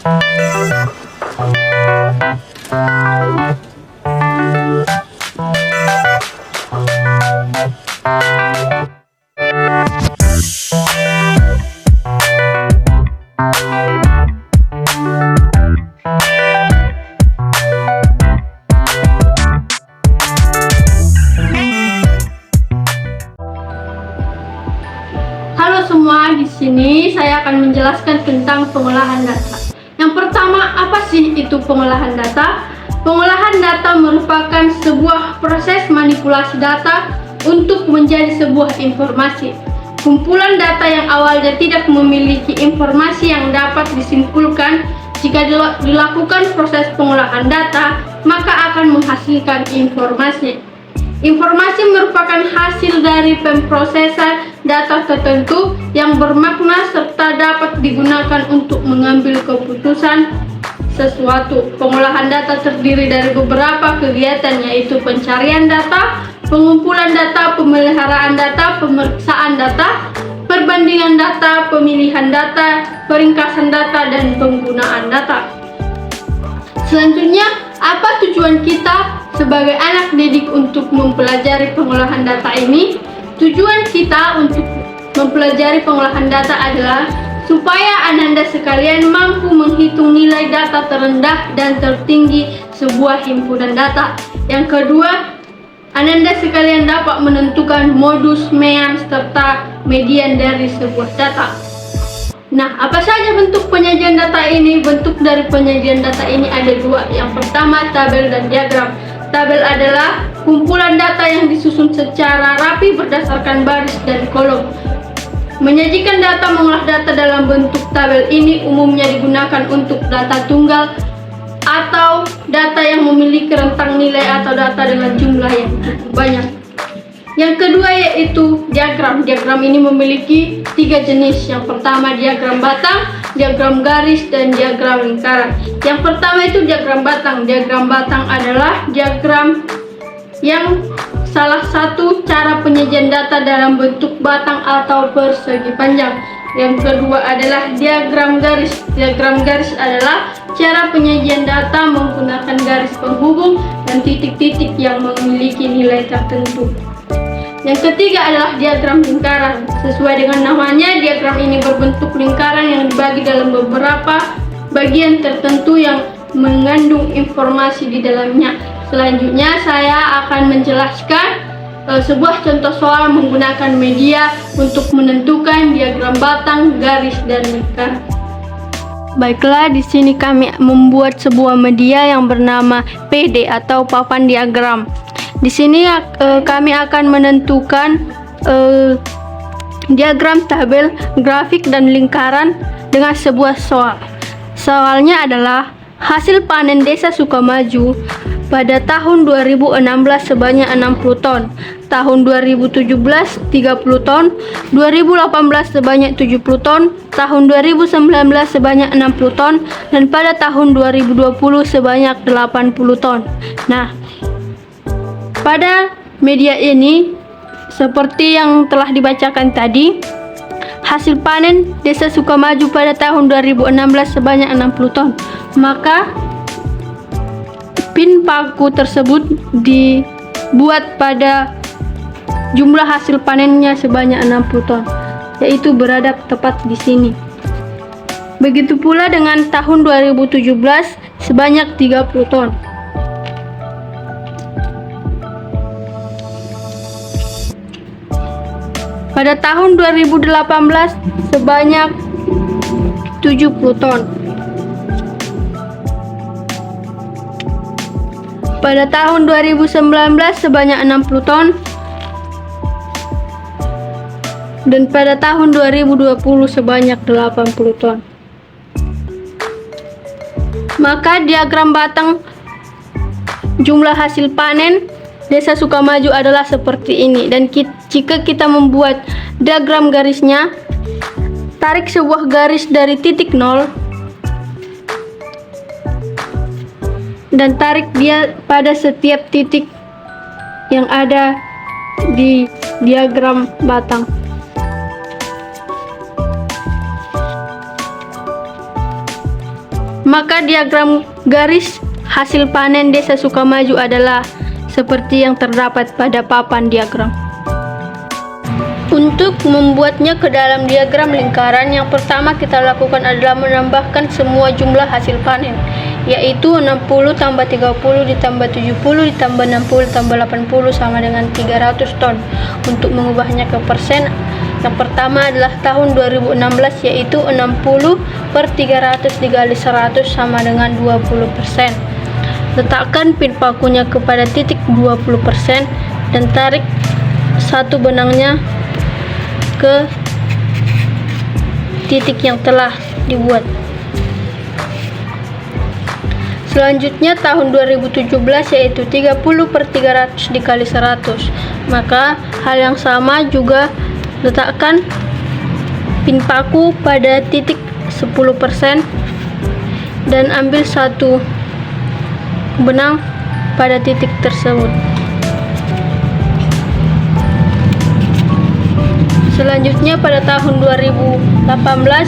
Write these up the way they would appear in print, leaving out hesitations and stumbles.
Halo semua, di sini saya akan menjelaskan tentang pengolahan data. Yang pertama, apa sih itu pengolahan data? Pengolahan data merupakan sebuah proses manipulasi data untuk menjadi sebuah informasi. Kumpulan data yang awalnya tidak memiliki informasi yang dapat disimpulkan, jika dilakukan proses pengolahan data, maka akan menghasilkan informasi. Informasi merupakan hasil dari pemrosesan data tertentu yang bermakna serta dapat digunakan untuk mengambil keputusan sesuatu. Pengolahan data terdiri dari beberapa kegiatan, yaitu pencarian data, pengumpulan data, pemeliharaan data, pemeriksaan data, perbandingan data, pemilihan data, peringkasan data, dan penggunaan data. Selanjutnya, apa tujuan kita sebagai anak didik untuk mempelajari pengolahan data ini? Tujuan kita untuk mempelajari pengolahan data adalah supaya Ananda sekalian mampu menghitung nilai data terendah dan tertinggi sebuah himpunan data. Yang kedua, Ananda sekalian dapat menentukan modus, mean, serta median dari sebuah data. Nah, apa saja bentuk penyajian data ini? Bentuk dari penyajian data ini ada dua. Yang pertama, tabel dan diagram. Tabel adalah kumpulan data yang disusun secara rapi berdasarkan baris dan kolom. Menyajikan data, mengolah data dalam bentuk tabel ini umumnya digunakan untuk data tunggal atau data yang memiliki rentang nilai atau data dengan jumlah yang banyak. Yang kedua yaitu diagram. Diagram ini memiliki 3 jenis. Yang pertama diagram batang, diagram garis, dan diagram lingkaran. Yang pertama itu diagram batang. Diagram batang adalah diagram yang salah satu cara penyajian data dalam bentuk batang atau persegi panjang. Yang kedua adalah diagram garis. Diagram garis adalah cara penyajian data menggunakan garis penghubung dan titik-titik yang memiliki nilai tertentu. Yang ketiga adalah diagram lingkaran. Sesuai dengan namanya, diagram ini berbentuk lingkaran yang dibagi dalam beberapa bagian tertentu yang mengandung informasi di dalamnya. Selanjutnya saya akan menjelaskan sebuah contoh soal menggunakan media untuk menentukan diagram batang, garis, dan lingkaran. Baiklah, di sini kami membuat sebuah media yang bernama PD atau papan diagram. Di sini kami akan menentukan diagram tabel, grafik, dan lingkaran dengan sebuah soal. Soalnya adalah hasil panen Desa Sukamaju pada tahun 2016 sebanyak 60 ton, tahun 2017 30 ton, 2018 sebanyak 70 ton, tahun 2019 sebanyak 60 ton, dan pada tahun 2020 sebanyak 80 ton. Nah, pada media ini, seperti yang telah dibacakan tadi, hasil panen Desa Sukamaju pada tahun 2016 sebanyak 60 ton. Maka pin paku tersebut dibuat pada jumlah hasil panennya sebanyak 60 ton, yaitu berada tepat di sini. Begitu pula dengan tahun 2017 sebanyak 30 ton. Pada tahun 2018 sebanyak 70 ton. Pada tahun 2019 sebanyak 60 ton. Dan pada tahun 2020 sebanyak 80 ton. Maka diagram batang jumlah hasil panen Desa Sukamaju adalah seperti ini. Dan jika kita membuat diagram garisnya, tarik sebuah garis dari titik 0 dan tarik dia pada setiap titik yang ada di diagram batang. Maka diagram garis hasil panen Desa Sukamaju adalah seperti yang terdapat pada papan diagram. Untuk membuatnya ke dalam diagram lingkaran, yang pertama kita lakukan adalah menambahkan semua jumlah hasil panen, yaitu 60 tambah 30 ditambah 70 ditambah 60 tambah 80 sama dengan 300 ton. Untuk mengubahnya ke persen, yang pertama adalah tahun 2016, yaitu 60 per 300 dikali 100 sama dengan 20%. Letakkan pin pakunya kepada titik 20% dan tarik satu benangnya ke titik yang telah dibuat. Selanjutnya tahun 2017, yaitu 30 per 300 dikali 100. Maka hal yang sama juga, letakkan pin paku pada titik 10% dan ambil satu benang pada titik tersebut. Selanjutnya pada tahun 2018,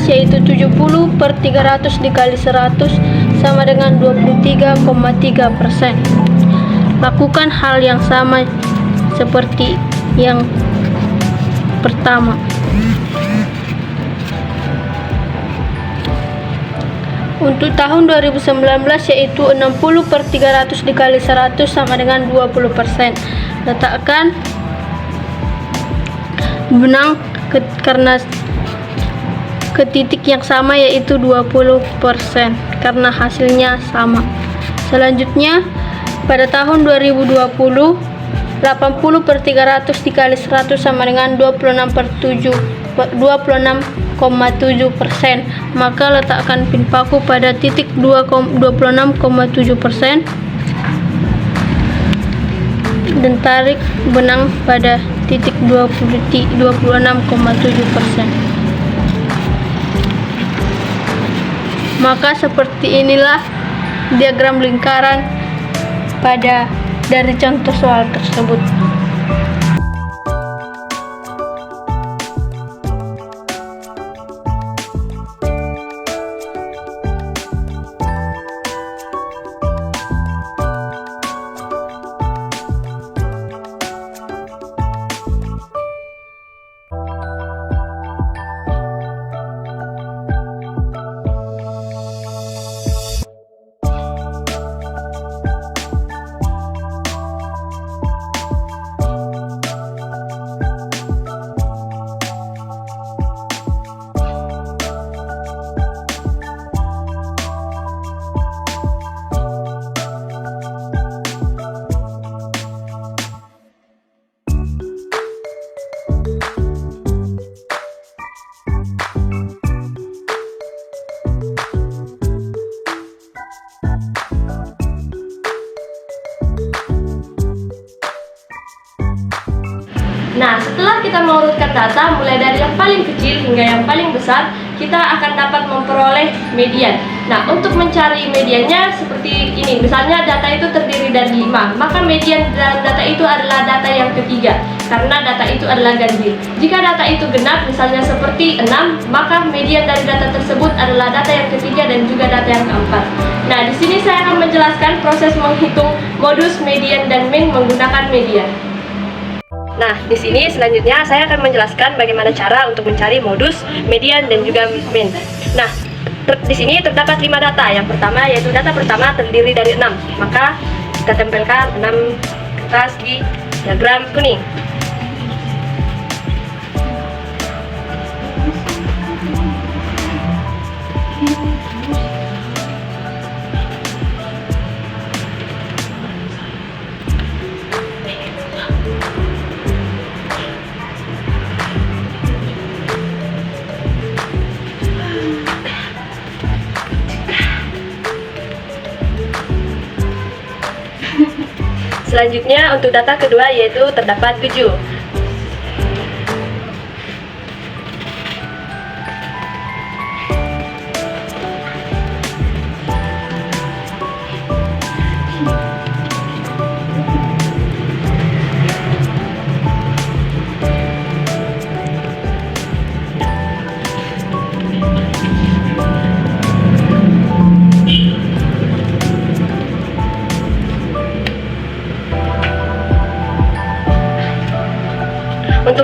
yaitu 70 per 300 dikali 100 sama dengan 23,3%. Lakukan hal yang sama seperti yang pertama. Untuk tahun 2019, yaitu 60 per 300 dikali 100 sama dengan 20%. Letakkan benang karena ke titik yang sama, yaitu 20%, karena hasilnya sama. Selanjutnya pada tahun 2020, 80 per 300 dikali 100 sama dengan 26,7%. Maka letakkan pin paku pada titik 26,7% dan tarik benang pada titik 26,7%. Maka seperti inilah diagram lingkaran dari contoh soal tersebut. Nah, setelah kita mengurutkan data mulai dari yang paling kecil hingga yang paling besar, kita akan dapat memperoleh median. Nah, untuk mencari mediannya seperti ini. Misalnya data itu terdiri dari 5, maka median dalam data itu adalah data yang ketiga, karena data itu adalah ganjil. Jika data itu genap, misalnya seperti 6, maka median dari data tersebut adalah data yang ketiga dan juga data yang keempat. Nah, di sini saya akan menjelaskan proses menghitung modus, median, dan min menggunakan median. Nah, di sini selanjutnya saya akan menjelaskan bagaimana cara untuk mencari modus, median, dan juga min. Nah, di sini terdapat 5 data. Yang pertama yaitu data pertama terdiri dari 6. Maka kita tempelkan 6 kertas di diagram kuning. Selanjutnya untuk data kedua yaitu terdapat 7.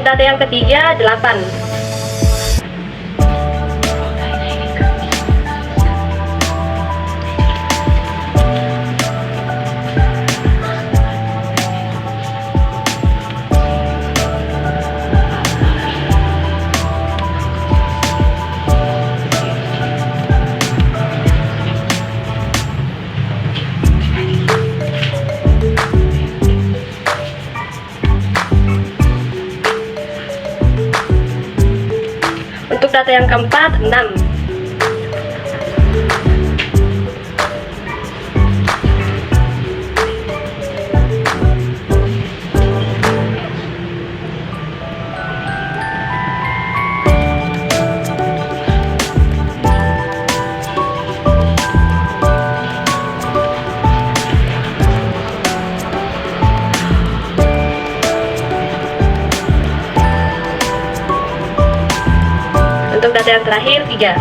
Untuk data yang ketiga, 8. Untuk data yang keempat, 6. Untuk data yang terakhir, 3.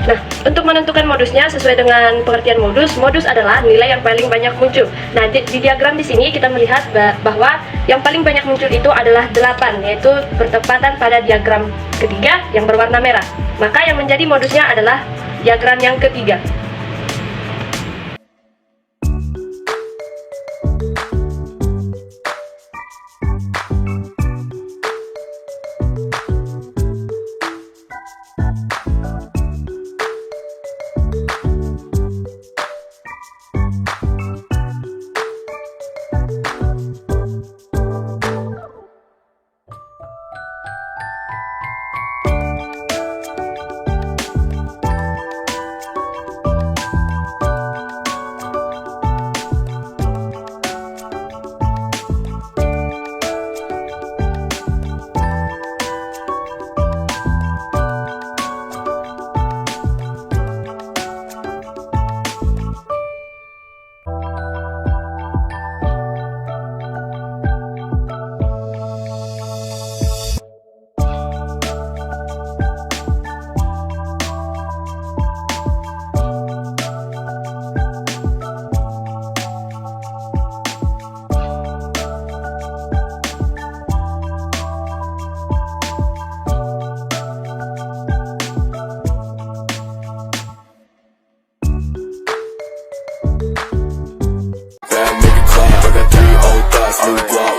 Nah, untuk menentukan modusnya sesuai dengan pengertian modus, modus adalah nilai yang paling banyak muncul. Nah, di diagram di sini kita melihat bahwa yang paling banyak muncul itu adalah 8, yaitu bertepatan pada diagram ketiga yang berwarna merah. Maka yang menjadi modusnya adalah diagram yang ketiga. Bad nigga clap, I got 3 old thoughts, new guap.